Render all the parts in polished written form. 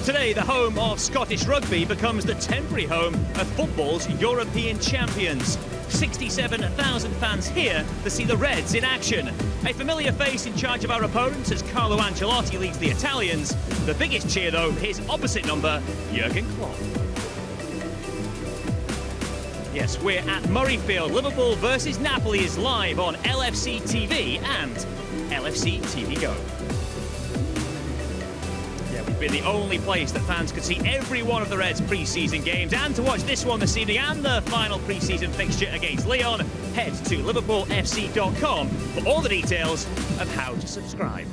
Today, the home of Scottish rugby becomes the temporary home of football's European champions. 67,000 fans here to see the Reds in action. A familiar face in charge of our opponents as Carlo Ancelotti leads the Italians. The biggest cheer, though, his opposite number, Jurgen Klopp. Yes, we're at Murrayfield. Liverpool versus Napoli is live on LFCTV and LFCTV GO. We've been the only place that fans could see every one of the Reds' pre-season games, and to watch this one this evening and the final pre-season fixture against Lyon, head to liverpoolfc.com for all the details of how to subscribe.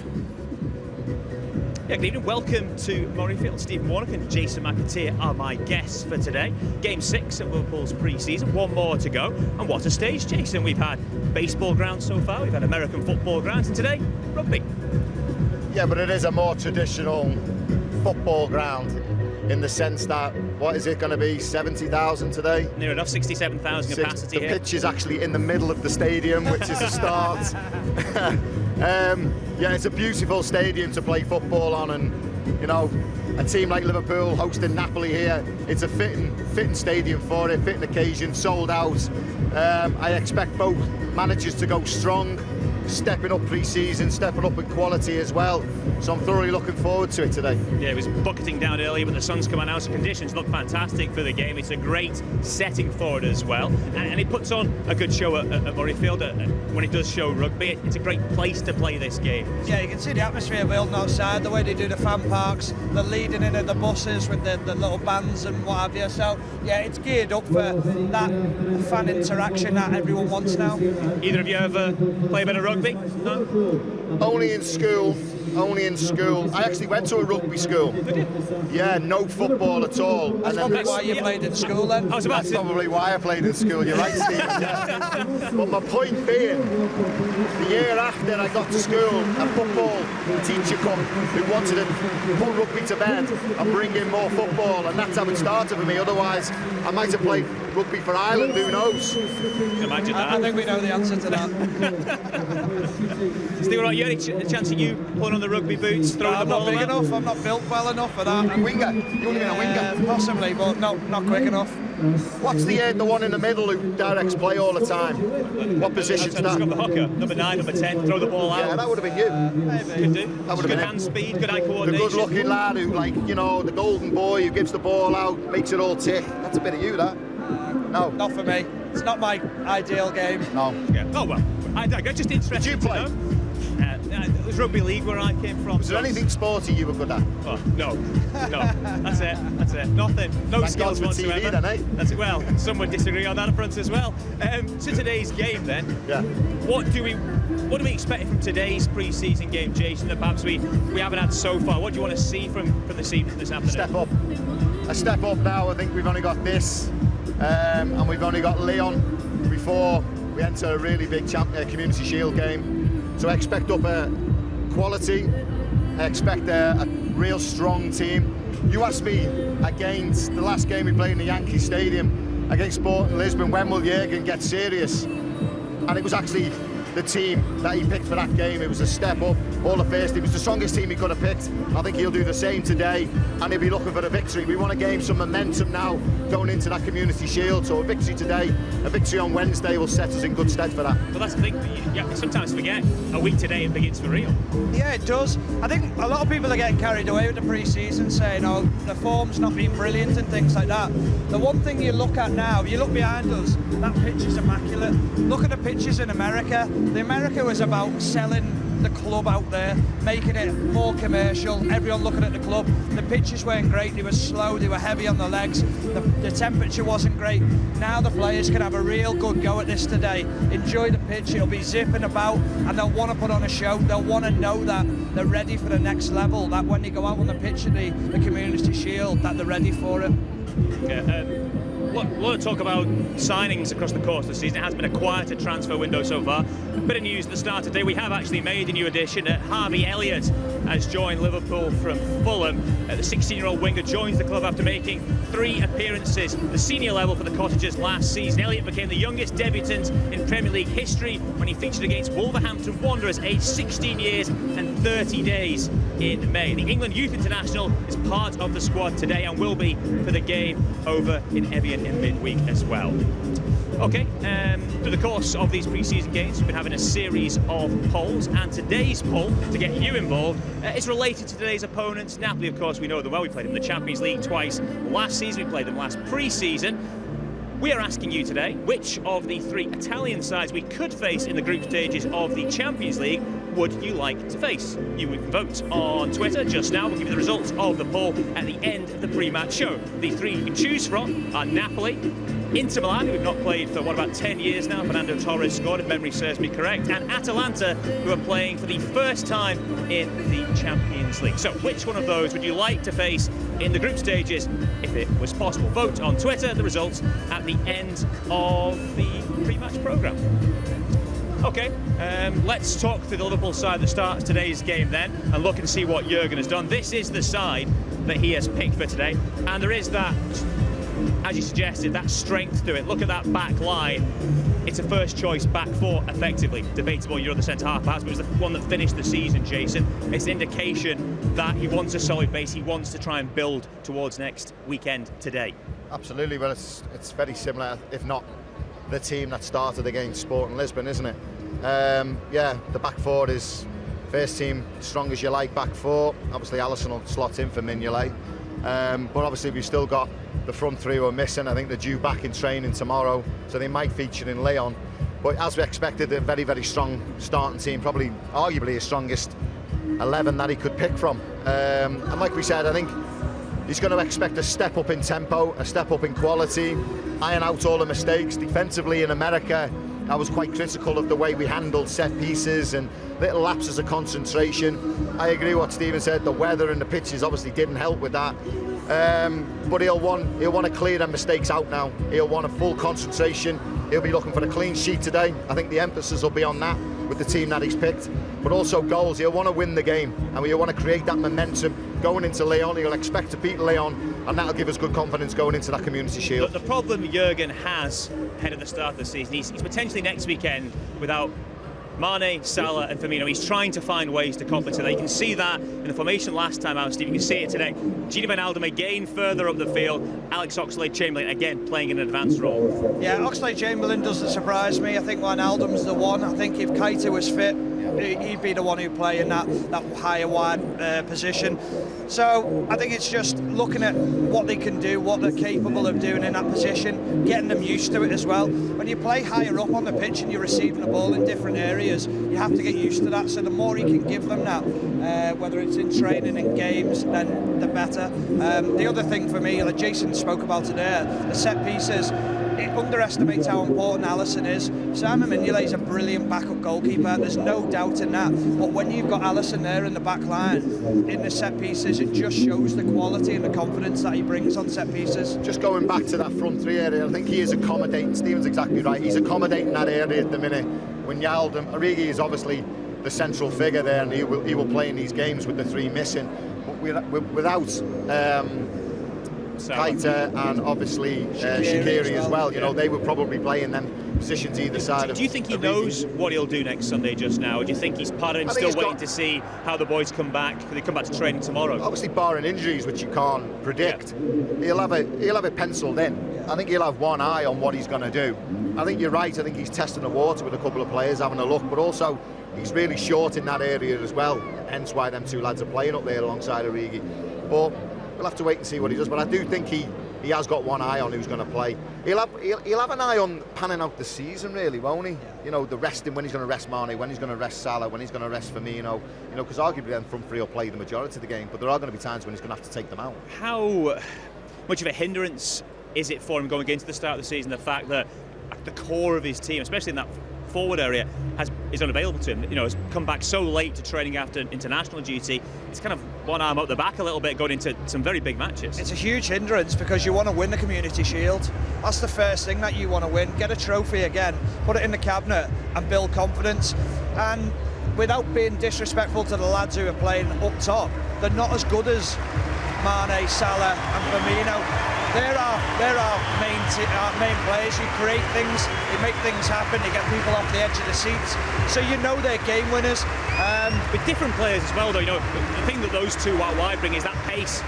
Yeah, good evening, welcome to Murrayfield. Stephen Warnock and Jason McAteer are my guests for today. Game 6 of Liverpool's pre-season, one more to go. And what a stage, Jason. We've had baseball grounds so far, we've had American football grounds, and today, rugby. Yeah, but it is a more traditional football ground in the sense that, what is it going to be, 70,000 today? Near enough, 67,000 capacity the here. pitch is actually in the middle of the stadium, which is a start. Yeah, it's a beautiful stadium to play football on, and you know, a team like Liverpool hosting Napoli here, it's a fitting stadium for it, fitting occasion, sold out. I expect both managers to go strong, stepping up pre-season, stepping up in quality as well. So I'm thoroughly looking forward to it today. Yeah, it was bucketing down earlier, but the sun's coming out, so conditions look fantastic for the game. It's a great setting for it as well. And it puts on a good show at Murrayfield. When it does show rugby, it's a great place to play this game. Yeah, you can see the atmosphere building outside, the way they do the fan parks, the leading in of the buses with the little bands and what have you. So, yeah, it's geared up for that fan interaction that everyone wants now. Either of you ever play a bit of rugby? No? Only in school. Only in school. I actually went to a rugby school. Yeah, no football at all. That's probably why you played in school then. That's probably why I played in school. You're right, Stephen. Yeah. But my point being, the year after I got to school, a football teacher come who wanted to put rugby to bed and bring in more football, and that's how it started for me. Otherwise, I might have played rugby for Ireland. Who knows? Imagine that. I think we know the answer to that. Steve, right, you had a chance of you pulling on the rugby boots, throwing the ball I'm not big enough, I'm not built well enough for that. Winger? You want to be a winger? Possibly, but no, not quick enough. What's the one in the middle who directs play all the time? What position's that? Got the hooker, number 9, number 10, throw the ball out. Yeah, that would have been you. Maybe. Could do. That would have good been hand speed, good eye The coordination. good-looking lad who, like, you know, the golden boy who gives the ball out, makes it all tick. That's a bit of you, that. No. Not for me. It's not my ideal game. No. Yeah. Oh, well, I just interested. Did you play? To know. It was rugby league where I came from. Was there anything sporty you were good at? Oh, no. That's it. Nothing. No Thank skills God for whatsoever. TV then, eh? That's it. Well, some would disagree on that front as well. To today's game then. Yeah. What do we expect from today's pre-season game, Jason, that perhaps we haven't had so far? What do you want to see from this evening, this afternoon? Step up. A step up now. I think we've only got this, and we've only got Lyon before we enter a really big Community Shield game. So I expect up a quality. I expect a real strong team. You asked me against the last game we played in the Yankee Stadium against Sporting Lisbon, when will Jurgen get serious? And it was actually the team that he picked for that game. It was a step up, all the first. It was the strongest team he could have picked. I think he'll do the same today, and he'll be looking for a victory. We want to gain some momentum now going into that Community Shield. So a victory today, a victory on Wednesday will set us in good stead for that. Well, that's the thing. You sometimes forget a week today it begins for real. Yeah, it does. I think a lot of people are getting carried away with the pre-season, saying, oh, the form's not been brilliant and things like that. The one thing you look at now, you look behind us, that pitch is immaculate. Look at the pitches in America. The America was about selling the club out there, making it more commercial, everyone looking at the club. The pitches weren't great, they were slow, they were heavy on the legs, the temperature wasn't great. Now the players can have a real good go at this today, enjoy the pitch, it'll be zipping about, and they'll want to put on a show, they'll want to know that they're ready for the next level, that when they go out on the pitch of the Community Shield, that they're ready for it. Yeah, a lot of talk about signings across the course of the season. It has been a quieter transfer window so far. A bit of news at the start today. We have actually made a new addition. Harvey Elliott has joined Liverpool from Fulham. The 16-year-old winger joins the club after making 3 appearances at the senior level for the Cottagers last season. Elliott became the youngest debutant in Premier League history when he featured against Wolverhampton Wanderers, aged 16 years and 30 days in May. The England Youth International is part of the squad today and will be for the game over in Evian in midweek as well. Okay, through the course of these pre-season games, we've been having a series of polls, and today's poll, to get you involved, is related to today's opponents. Napoli, of course, we know them well. We played them in the Champions League twice last season. We played them last pre-season. We are asking you today, which of the 3 Italian sides we could face in the group stages of the Champions League would you like to face? You can vote on Twitter just now. We'll give you the results of the poll at the end of the pre-match show. The 3 you can choose from are Napoli, Inter Milan, who we've not played for, what, about 10 years now. Fernando Torres scored, if memory serves me correct. And Atalanta, who are playing for the first time in the Champions League. So which one of those would you like to face in the group stages, if it was possible? Vote on Twitter. The results at the end of the pre-match programme. Okay, let's talk through the Liverpool side that starts today's game then, and look and see what Jurgen has done. This is the side that he has picked for today, and there is that, as you suggested, that strength to it. Look at that back line. It's a first choice back 4, effectively. Debatable, you're the centre half perhaps, but it was the one that finished the season, Jason. It's an indication that he wants a solid base. He wants to try and build towards next weekend today. Absolutely, well, it's very similar, if not the team that started against Sporting Lisbon, isn't it? Yeah, the back 4 is first team, strong as you like, back 4. Obviously, Alisson will slot in for Mignolet. But obviously, we've still got the front 3 who are missing. I think they're due back in training tomorrow, so they might feature in Leon. But as we expected, a very, very strong starting team, probably arguably his strongest 11 that he could pick from. And like we said, I think he's going to expect a step up in tempo, a step up in quality, iron out all the mistakes. Defensively in America, I was quite critical of the way we handled set pieces and little lapses of concentration. I agree with what Stephen said, the weather and the pitches obviously didn't help with that. But he'll want to clear them mistakes out now. He'll want a full concentration. He'll be looking for a clean sheet today. I think the emphasis will be on that with the team that he's picked. But also goals. He'll want to win the game, and he'll want to create that momentum going into Leon. He'll expect to beat Leon, and that'll give us good confidence going into that Community Shield. The problem Jurgen has ahead of the start of the season, he's potentially next weekend without Mane, Salah and Firmino. He's trying to find ways to compensate that. You can see that in the formation last time out, Steve. You can see it today. Gini Wijnaldum again further up the field. Alex Oxlade-Chamberlain again playing in an advanced role. Yeah, Oxlade-Chamberlain doesn't surprise me. I think Wijnaldum's the one. I think if Keita was fit, he'd be the one who play in that higher wide position. So I think it's just looking at what they can do, what they're capable of doing in that position, getting them used to it as well. When you play higher up on the pitch and you're receiving the ball in different areas, you have to get used to that. So the more you can give them that, whether it's in training, in games, then the better. The other thing for me, like Jason spoke about today, the set pieces. It underestimates how important Alisson is. Simon Mignolet is a brilliant backup goalkeeper, there's no doubt in that. But when you've got Alisson there in the back line, in the set pieces, it just shows the quality and the confidence that he brings on set pieces. Just going back to that front 3 area, I think he is accommodating. Stephen's exactly right. He's accommodating that area at the minute. Wijnaldum, Origi is obviously the central figure there, and he will play in these games with the 3 missing. But without Keita and obviously Shaqiri as well. You know, they would probably play in them positions either side. Do you think he knows what he'll do next Sunday just now? Or do you think he's part of him still waiting to see how the boys come back? They come back to training tomorrow. Obviously, barring injuries, which you can't predict, he'll have it penciled in. I think he'll have one eye on what he's going to do. I think you're right. I think he's testing the water with a couple of players, having a look, but also he's really short in that area as well. Hence why them 2 lads are playing up there alongside Origi. But we'll have to wait and see what he does, but I do think he has got one eye on who's going to play. He'll have an eye on panning out the season, really, won't he? You know, the resting, when he's going to rest Mane, when he's going to rest Salah, when he's going to rest Firmino. You know, because arguably then front 3 will play the majority of the game, but there are going to be times when he's going to have to take them out. How much of a hindrance is it for him going into the start of the season, the fact that the core of his team, especially in that forward area, is unavailable to him? You know, has come back so late to training after international duty. It's kind of one arm up the back a little bit going into some very big matches. It's a huge hindrance because you want to win the Community Shield. That's the first thing that you want to win. Get a trophy again, put it in the cabinet and build confidence. And without being disrespectful to the lads who are playing up top, they're not as good as Mane, Salah and Firmino. They're our main players. You create things, they make things happen, they get people off the edge of the seats. So you know they're game winners. With different players as well, though, you know, the thing that those two out wide bring is that pace.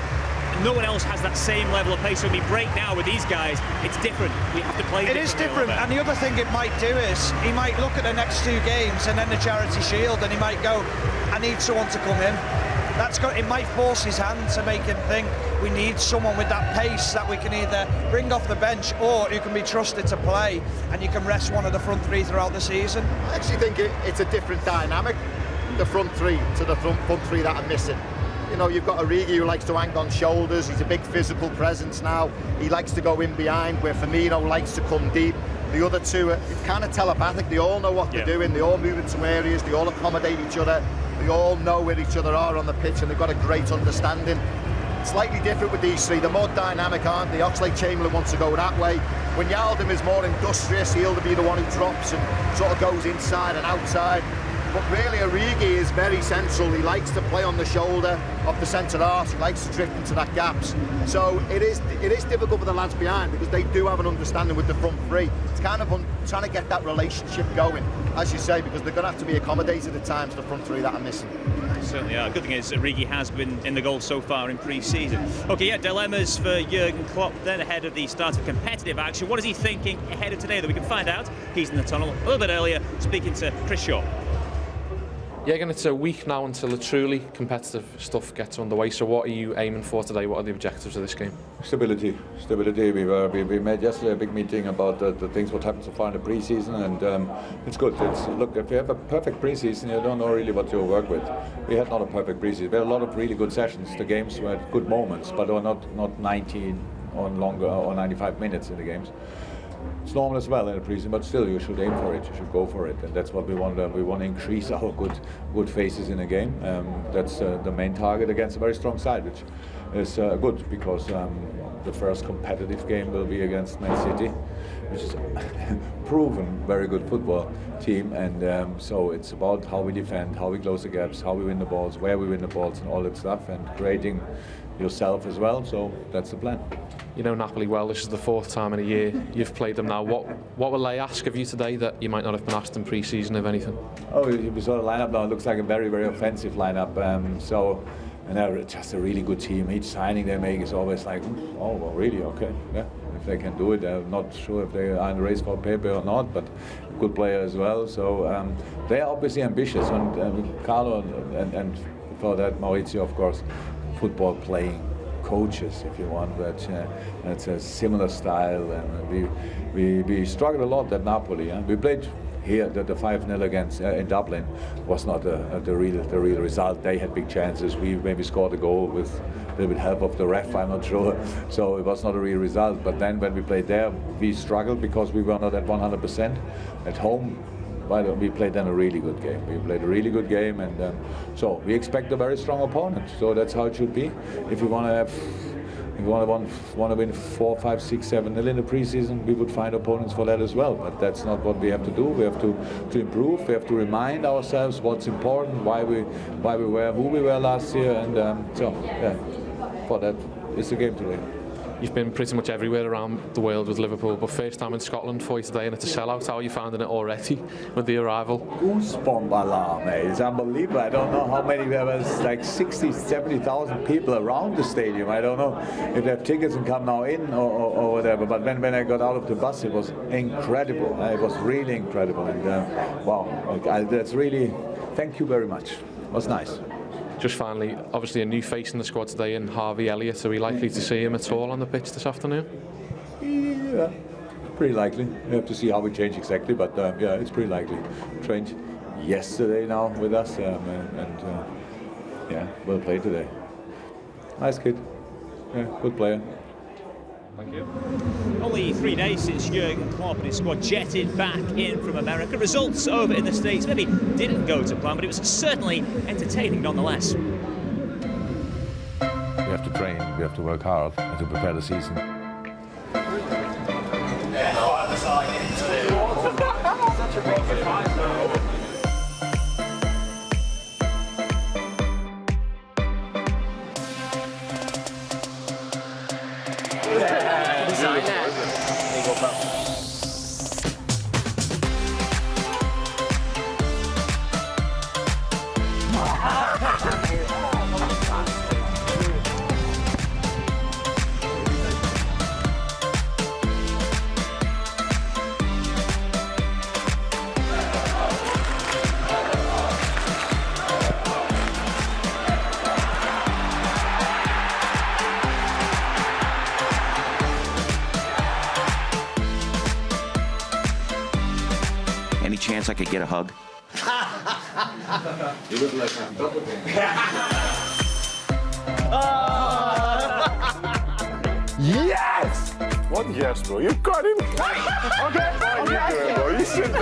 No one else has that same level of pace. So when we break now with these guys, it's different. We have to play. It is different, and the other thing it might do is he might look at the next two games and then the Charity Shield, and he might go, "I need someone to come in." It might force his hand to make him think we need someone with that pace that we can either bring off the bench or who can be trusted to play, and you can rest one of the front three throughout the season. I actually think it's a different dynamic, the front three to the front three that are missing. You know, you've got Origi who likes to hang on shoulders. He's a big physical presence now. He likes to go in behind, where Firmino likes to come deep. The other two are kind of telepathic. They all know what they're doing. They all move into areas. They all accommodate each other. They all know where each other are on the pitch, and they've got a great understanding. Slightly different with these three. They're more dynamic, aren't they? Oxlade-Chamberlain wants to go that way. When Yaldim is more industrious, he'll be the one who drops and sort of goes inside and outside. But really, Origi is very central. He likes to play on the shoulder of the centre-half. He likes to drift into that gaps. So it is difficult for the lads behind, because they do have an understanding with the front three. It's kind of trying to get that relationship going, as you say, because they're going to have to be accommodated at times, the front three that are missing. Certainly are. Good thing is Origi has been in the goal so far in pre-season. Okay, yeah, dilemmas for Jurgen Klopp then ahead of the start of competitive action. What is he thinking ahead of today that we can find out? He's in the tunnel a little bit earlier, speaking to Chris Shaw. Yeah, again, it's a week now until the truly competitive stuff gets underway. So what are you aiming for today? What are the objectives of this game? Stability. We made yesterday a big meeting about the things what happened so far in the pre-season, and it's good. Look, if you have a perfect pre-season, you don't know really what to work with. We had not a perfect pre-season. We had a lot of really good sessions. The games were good moments, but were not 90 or longer or 95 minutes in the games. It's normal as well in the pre-season, but still you should aim for it. You should go for it, and that's what we want. We want to increase our good phases in a game. That's the main target against a very strong side, which is good, because the first competitive game will be against Man City, which is proven very good football team, and so it's about how we defend, how we close the gaps, how we win the balls, where we win the balls, and all that stuff, and creating yourself as well. So that's the plan. You know Napoli well. This is the fourth time in a year you've played them now. What will they ask of you today that you might not have been asked in pre-season, if anything? Oh, we saw the lineup now. It looks like a very, very offensive lineup. And they're just a really good team. Each signing they make is always like, oh, well, really? Okay, yeah. If they can do it, I'm not sure if they are in the race for Pepe or not, but a good player as well. So they are obviously ambitious, and Carlo and for that Maurizio, of course, football playing coaches, if you want, but it's a similar style, and we struggled a lot at Napoli. We played here, the 5-0 against in Dublin was not the real result. They had big chances. We maybe scored a goal with a little bit help of the ref, I'm not sure. So it was not a real result. But then when we played there, we struggled because we were not at 100%. At home, we played then a really good game. We played a really good game, and so we expect a very strong opponent. So that's how it should be. If we want to win 4, 5, 6, 7-0 in the pre-season, we would find opponents for that as well. But that's not what we have to do. We have to improve. We have to remind ourselves what's important, why we were who we were last year, and for that is the game today. You've been pretty much everywhere around the world with Liverpool, but first time in Scotland for you today, and it's a sellout. How are you finding it already with the arrival? Goosebump alarm, mate. It's unbelievable. I don't know how many, there was like 60, 70,000 people around the stadium. I don't know if they have tickets and come now in or whatever, but when I got out of the bus, it was incredible. It was really incredible, and wow, that's really, thank you very much. It was nice. Just finally, obviously a new face in the squad today in Harvey Elliott. Are we likely to see him at all on the pitch this afternoon? Yeah, pretty likely. We have to see how we change exactly, but yeah, it's pretty likely. Trained yesterday now with us, and yeah, we'll play today. Nice kid. Yeah, good player. Thank you. Only 3 days since Jurgen Klopp and his squad jetted back in from America. Results over in the States maybe didn't go to plan, but it was certainly entertaining nonetheless. We have to train, we have to work hard to prepare the season. chance I could get a hug? You look like I'm doppelganger. Yes! What yes, bro? You got him. Okay. What are you doing, bro? You sit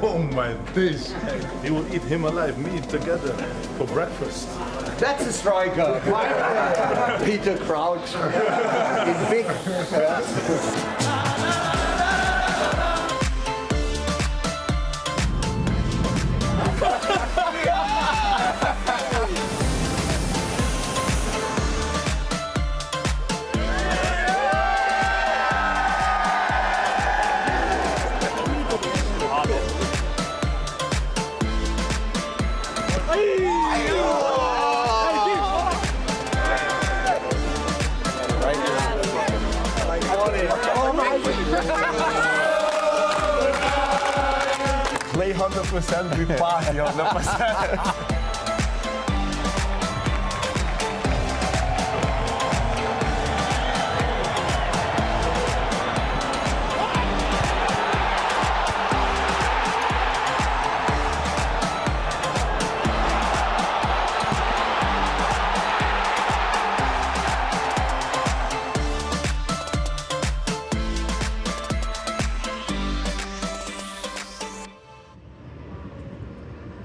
Oh my days. He will eat him alive, me together for breakfast. That's a striker. Peter Crouch. In big. Play 100%, we party 100%.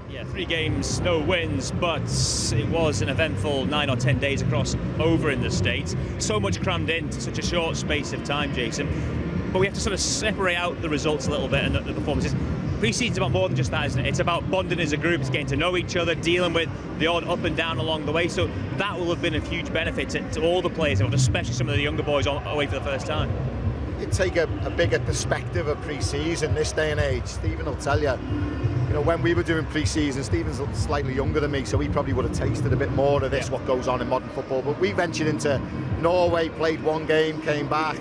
Yeah, 3 games, no wins, but it was an eventful 9 or 10 days across over in the States. So much crammed into such a short space of time, Jason. But we have to sort of separate out the results a little bit and the performances. Pre-season's about more than just that, isn't it? It's about bonding as a group, it's getting to know each other, dealing with the odd up and down along the way. So that will have been a huge benefit to all the players, especially some of the younger boys away for the first time. You take a bigger perspective of pre-season this day and age. Stephen will tell you, when we were doing pre-season, Stephen's slightly younger than me, so he probably would have tasted a bit more of this, what goes on in modern football. But we ventured into Norway, played 1 game, came back.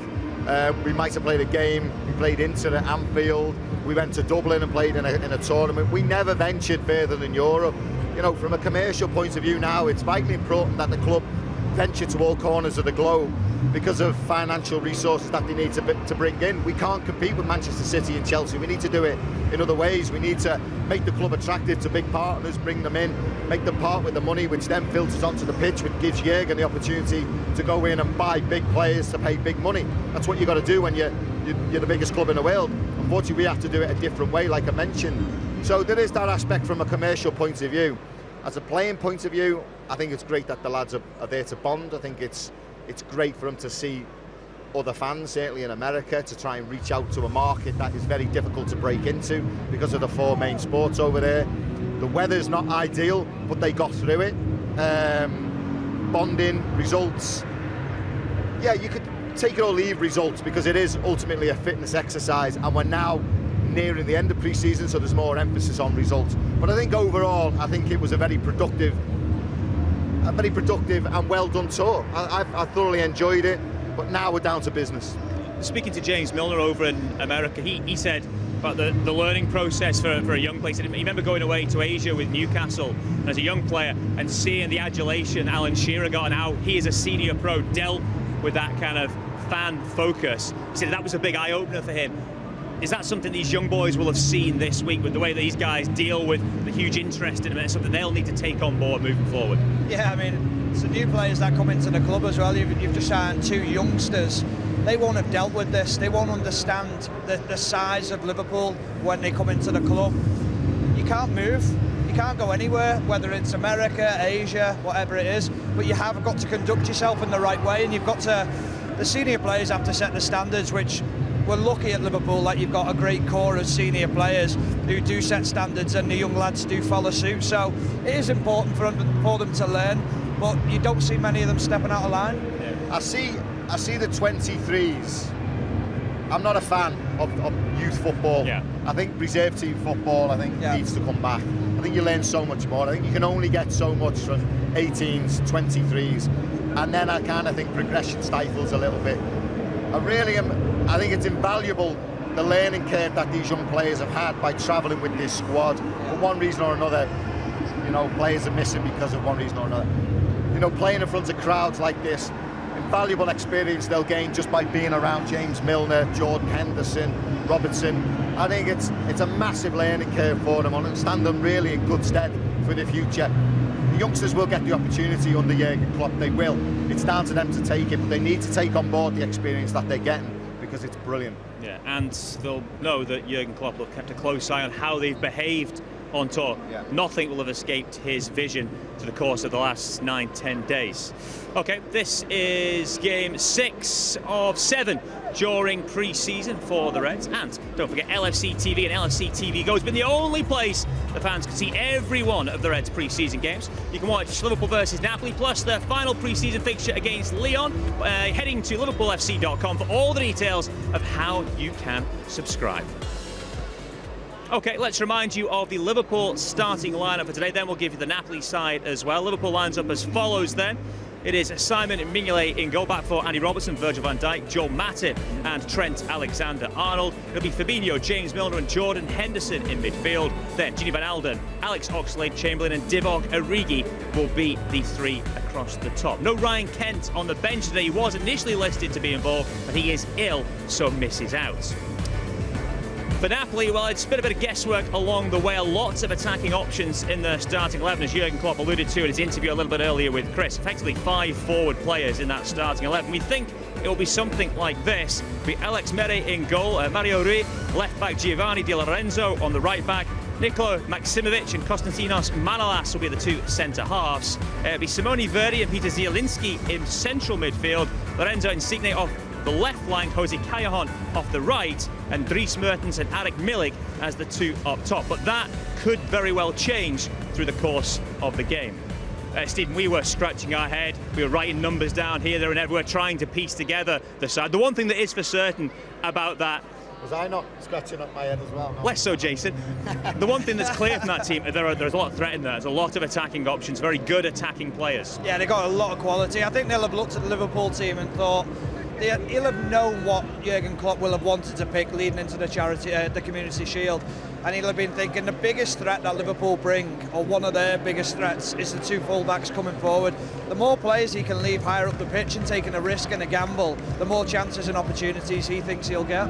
We might have played a game, we played Inter at Anfield. We went to Dublin and played in a tournament. We never ventured further than Europe. From a commercial point of view now, it's vitally important that the club venture to all corners of the globe because of financial resources that they need to bring in. We can't compete with Manchester City and Chelsea. We need to do it in other ways. We need to make the club attractive to big partners, bring them in, make them part with the money, which then filters onto the pitch, which gives Jürgen the opportunity to go in and buy big players to pay big money. That's what you've got to do when you're the biggest club in the world. Unfortunately, we have to do it a different way, like I mentioned. So there is that aspect from a commercial point of view. As a playing point of view, I think it's great that the lads are there to bond. I think it's great for them to see other fans, certainly in America, to try and reach out to a market that is very difficult to break into because of the 4 main sports over there. The weather's not ideal, but they got through it. Bonding, results. Yeah, you could take it or leave results because it is ultimately a fitness exercise, and we're now nearing the end of pre-season, so there's more emphasis on results. But I think overall, I think it was a very productive and well done tour. I thoroughly enjoyed it, but now we're down to business. Speaking to James Milner over in America, he said about the learning process for a young player. He remember going away to Asia with Newcastle as a young player and seeing the adulation Alan Shearer got and how he as a senior pro dealt with that kind of fan focus. He said that was a big eye-opener for him. Is that something these young boys will have seen this week with the way these guys deal with the huge interest in them? It's something they'll need to take on board moving forward. Yeah, I mean, it's the new players that come into the club as well. You've just signed 2 youngsters. They won't have dealt with this. They won't understand the size of Liverpool when they come into the club. You can't move. You can't go anywhere, whether it's America, Asia, whatever it is. But you have got to conduct yourself in the right way, and you've got to. The senior players have to set the standards, which we're lucky at Liverpool that you've got a great core of senior players who do set standards, and the young lads do follow suit. So it is important for them to learn, but you don't see many of them stepping out of line. I see the 23s I'm not a fan of youth football. Yeah. I think reserve team football, needs to come back. I think you learn so much more. I think you can only get so much from 18s, 23s, and then I kind of think progression stifles a little bit. I think it's invaluable, the learning curve that these young players have had by travelling with this squad. For one reason or another, players are missing because of one reason or another. Playing in front of crowds like this, invaluable experience they'll gain just by being around James Milner, Jordan Henderson, Robertson. I think it's a massive learning curve for them and stand them really in good stead for the future. The youngsters will get the opportunity under Jurgen Klopp, they will. It's down to them to take it, but they need to take on board the experience that they're getting because it's brilliant. Yeah, and they'll know that Jurgen Klopp will have kept a close eye on how they've behaved on tour. Yeah. Nothing will have escaped his vision to the course of the last 9-10 days. Okay, this is game 6 of 7 during pre-season for the Reds, and don't forget LFCTV and LFCTV GO has been the only place the fans can see every one of the Reds pre-season games. You can watch Liverpool versus Napoli plus their final pre-season fixture against Lyon, heading to liverpoolfc.com for all the details of how you can subscribe. Okay, let's remind you of the Liverpool starting lineup for today, then we'll give you the Napoli side as well. Liverpool lines up as follows then. It is Simon Mignolet in goal, back for Andy Robertson, Virgil van Dijk, Joe Matip and Trent Alexander-Arnold. It'll be Fabinho, James Milner and Jordan Henderson in midfield. Then Gini Van Alden, Alex Oxlade-Chamberlain and Divock Origi will be the 3 across the top. No Ryan Kent on the bench today. He was initially listed to be involved, but he is ill, so misses out. For Napoli, well, it's been a bit of guesswork along the way. Lots of attacking options in the starting 11, as Jurgen Klopp alluded to in his interview a little bit earlier with Chris. Effectively 5 forward players in that starting 11. We think it will be something like this. It'll be Alex Mere in goal, Mario Rui, left back Giovanni Di Lorenzo on the right back, Nikola Maksimovic and Konstantinos Manolas will be the 2 centre-halves. It'll be Simone Verdi and Peter Zielinski in central midfield, Lorenzo Insigne off the left flank, Jose Callejon off the right, and Dries Mertens and Arik Milik as the 2 up top. But that could very well change through the course of the game. Stephen, we were scratching our head, we were writing numbers down here, there and everywhere, trying to piece together the side. The one thing that is for certain about that... Was I not scratching up my head as well? No? Less so, Jason. The one thing that's clear from that team, there's a lot of threat in there. There's a lot of attacking options, very good attacking players. Yeah, they've got a lot of quality. I think they'll have looked at the Liverpool team and thought, he'll have known what Jurgen Klopp will have wanted to pick leading into the Community Shield, and he'll have been thinking the biggest threat that Liverpool bring, or one of their biggest threats, is the 2 full-backs coming forward. The more players he can leave higher up the pitch and taking a risk and a gamble, the more chances and opportunities he thinks he'll get.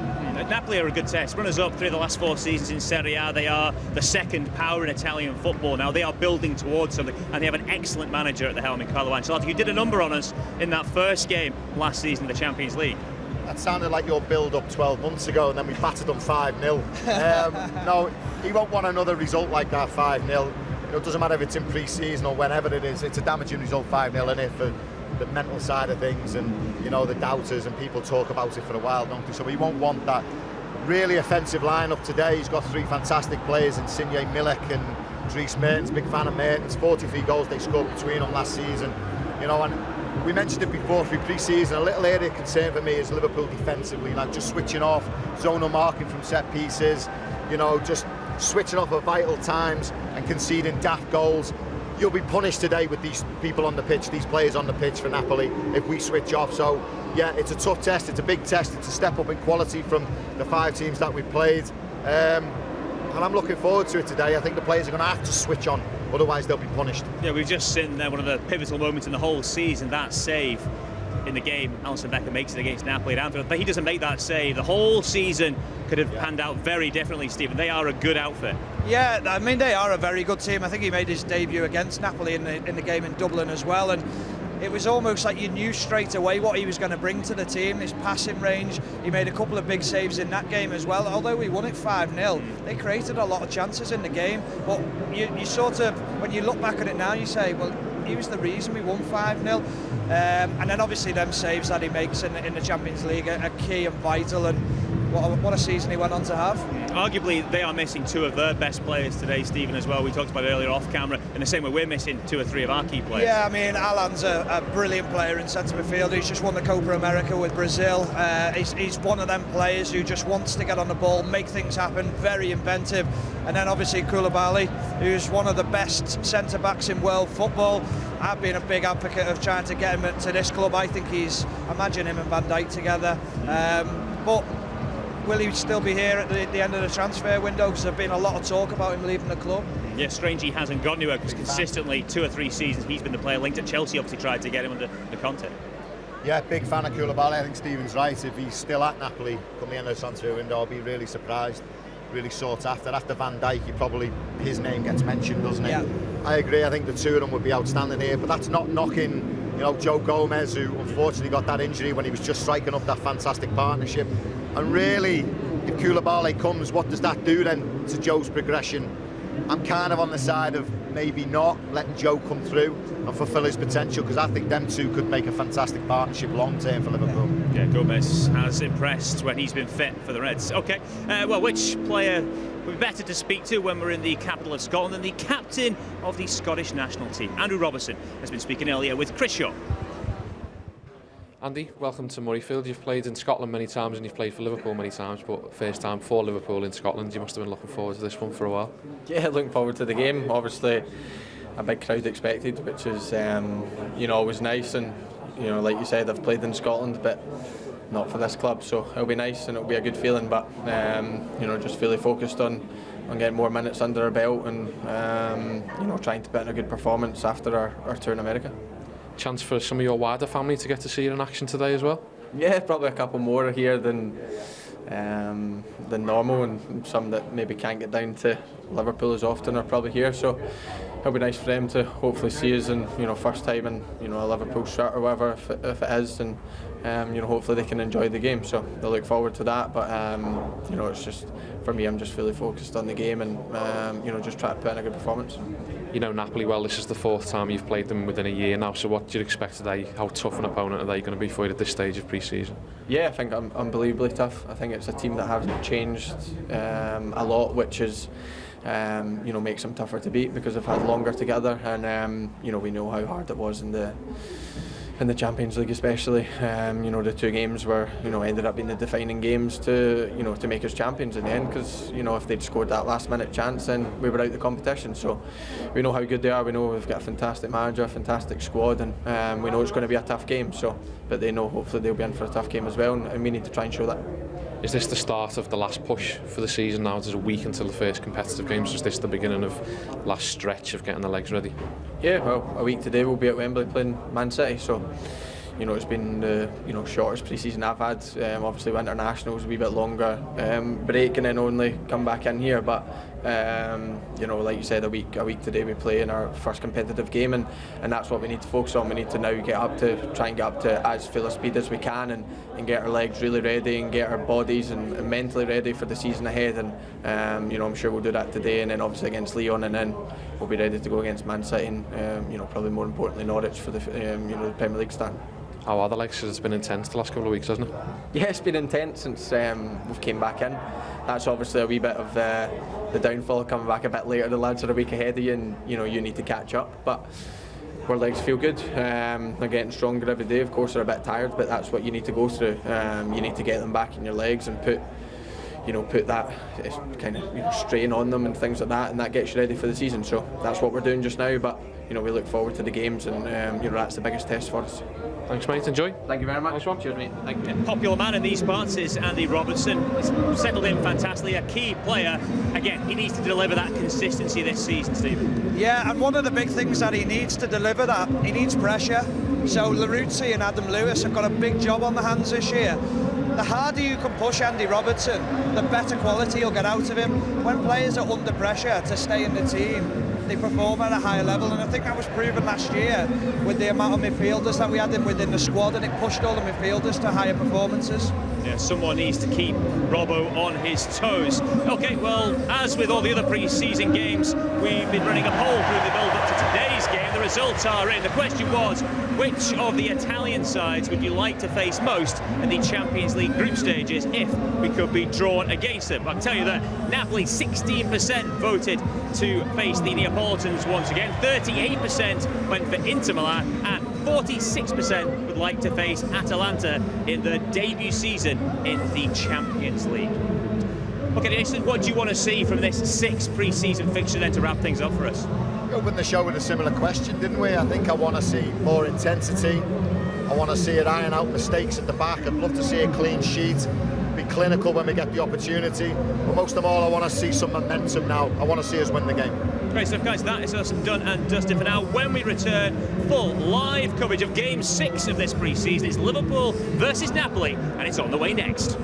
Napoli are a good test. Runners-up 3 of the last 4 seasons in Serie A. They are the second power in Italian football now. They are building towards something, and they have an excellent manager at the helm in Carlo Ancelotti, who did a number on us in that first game last season in the Champions League. That sounded like your build-up 12 months ago, and then we battered them 5-0. No, he won't want another result like that, 5-0. It doesn't matter if it's in pre-season or whenever it is. It's a damaging result, 5-0, isn't it, for the mental side of things, and the doubters, and people talk about it for a while, don't they? So he won't want that. Really offensive lineup today. He's got 3 fantastic players, Insigne, Milik and Dries Mertens. Big fan of Mertens. 43 goals they scored between them last season. And we mentioned it before through pre-season. A little area of concern for me is Liverpool defensively, like just switching off, zonal marking from set pieces, just switching off at vital times and conceding daft goals. You'll be punished today with these people on the pitch, these players on the pitch for Napoli, if we switch off. So, yeah, it's a tough test, it's a big test, it's a step up in quality from the 5 teams that we've played. And I'm looking forward to it today. I think the players are going to have to switch on, otherwise they'll be punished. Yeah, we've just seen one of the pivotal moments in the whole season, that save in the game. Alisson Becker makes it against Napoli at Anfield, but he doesn't make that save. The whole season could have panned out very differently, Stephen. They are a good outfit. Yeah, I mean, they are a very good team. I think he made his debut against Napoli in the game in Dublin as well, and it was almost like you knew straight away what he was going to bring to the team, his passing range. He made a couple of big saves in that game as well. Although we won it 5-0, they created a lot of chances in the game, but you sort of, when you look back at it now, you say, well, he was the reason we won 5-0. And then obviously them saves that he makes in the Champions League are key and vital, and what a season he went on to have. Arguably, they are missing two of their best players today, Stephen, as well. We talked about it earlier off camera, in the same way we're missing 2 or 3 of our key players. Yeah, I mean, Alan's a brilliant player in centre midfield. He's just won the Copa America with Brazil. He's one of them players who just wants to get on the ball, make things happen, very inventive. And then obviously Koulibaly, who's one of the best centre-backs in world football. I've been a big advocate of trying to get him to this club. I think imagine him and Van Dijk together. But will he still be here at the end of the transfer window? Because there's been a lot of talk about him leaving the club. Yeah, strange he hasn't gone anywhere, because consistently 2 or 3 seasons he's been the player linked at Chelsea. Obviously tried to get him under the Conte. Yeah, big fan of Koulibaly. I think Stephen's right. If he's still at Napoli come the end of the transfer window, I'll be really surprised. Really sought after. After Van Dijk, his name gets mentioned, doesn't it? Yeah. I agree. I think the two of them would be outstanding here, but that's not knocking, Joe Gomez, who unfortunately got that injury when he was just striking up that fantastic partnership. And really, if Koulibaly comes, what does that do then to Joe's progression? I'm kind of on the side of maybe not letting Joe come through and fulfil his potential, because I think them two could make a fantastic partnership long term for Liverpool. Yeah, Gomez has impressed when he's been fit for the Reds. Okay, well, which player would be better to speak to when we're in the capital of Scotland than the captain of the Scottish national team? Andrew Robertson has been speaking earlier with Chris Shaw. Andy, welcome to Murrayfield. You've played in Scotland many times and you've played for Liverpool many times, but first time for Liverpool in Scotland. You must have been looking forward to this one for a while. Yeah, looking forward to the game. Obviously, a big crowd expected, which is always nice. And like you said, I've played in Scotland, but not for this club, so it'll be nice and it'll be a good feeling. But just fully focused on getting more minutes under our belt and trying to put in a good performance after our tour in America. Chance for some of your wider family to get to see you in action today as well? Yeah, probably a couple more here than normal, and some that maybe can't get down to Liverpool as often are probably here, so it'll be nice for them to hopefully see us in first time in a Liverpool shirt or whatever if it is, and hopefully they can enjoy the game, so they'll look forward to that. But it's just, for me, I'm just fully focused on the game and just try to put in a good performance. You know Napoli well. This is the 4th time you've played them within a year now, so what do you expect today? How tough an opponent are they going to be for you at this stage of pre-season? Yeah, I think I'm unbelievably tough. I think it's a team that hasn't changed a lot, which is makes them tougher to beat because they've had longer together, and we know how hard it was in the Champions League, especially. The 2 games were ended up being the defining games to make us champions in the end, because if they'd scored that last minute chance, then we were out of the competition. So we know how good they are. We know we've got a fantastic manager, a fantastic squad, and we know it's going to be a tough game. So, but they know hopefully they'll be in for a tough game as well, and we need to try and show that. Is this the start of the last push for the season now? There's a week until the first competitive games. Is this the beginning of last stretch of getting the legs ready? Yeah, well, a week today we'll be at Wembley playing Man City, so it's been the shortest pre-season I've had. Obviously with internationals a wee bit longer break and then only come back in here, but like you said, a week today we play in our first competitive game, and that's what we need to focus on. We need to now try and get up to as full a speed as we can and get our legs really ready and get our bodies and mentally ready for the season ahead, and I'm sure we'll do that today, and then obviously against Lyon, and then we'll be ready to go against Man City and probably more importantly Norwich for the the Premier League stand. How are the legs? It's been intense the last couple of weeks, hasn't it? Yeah, it's been intense since we've came back in. That's obviously a wee bit of the downfall, coming back a bit later. The lads are a week ahead of you, and you need to catch up. But our legs feel good. They're getting stronger every day. Of course, they're a bit tired, but that's what you need to go through. You need to get them back in your legs and put that kind of strain on them and things like that, and that gets you ready for the season. So that's what we're doing just now. But we look forward to the games, and that's the biggest test for us. Thanks, mate. Enjoy. Thank you very much. Nice one. Cheers, mate. Thank you. Popular man in these parts is Andy Robertson. He's settled in fantastically, a key player. Again, he needs to deliver that consistency this season, Stephen. Yeah, and one of the big things that he needs to deliver, that he needs pressure. So Laruzzi and Adam Lewis have got a big job on the hands this year. The harder you can push Andy Robertson, the better quality you'll get out of him. When players are under pressure to stay in the team, they perform at a higher level, and I think that was proven last year with the amount of midfielders that we had within the squad, and it pushed all the midfielders to higher performances. Yeah, someone needs to keep Robbo on his toes. Okay, well, as with all the other pre-season games, we've been running a poll through the build-up to today's game. The results are in. The question was, which of the Italian sides would you like to face most in the Champions League group stages if we could be drawn against them? I can tell you that Napoli, 16% voted to face the Neapolitans once again. 38% went for Inter Milan, and 46% would like to face Atalanta in the debut season in the Champions League. Okay, Jason, what do you want to see from this 6th pre-season fixture then to wrap things up for us? We opened the show with a similar question, didn't we? I think I want to see more intensity. I want to see it iron out mistakes at the back. I'd love to see a clean sheet, be clinical when we get the opportunity. But most of all, I want to see some momentum now. I want to see us win the game. Great stuff, guys. That is us done and dusted for now. When we return, full live coverage of Game 6 of this pre-season. It's Liverpool versus Napoli, and it's on the way next.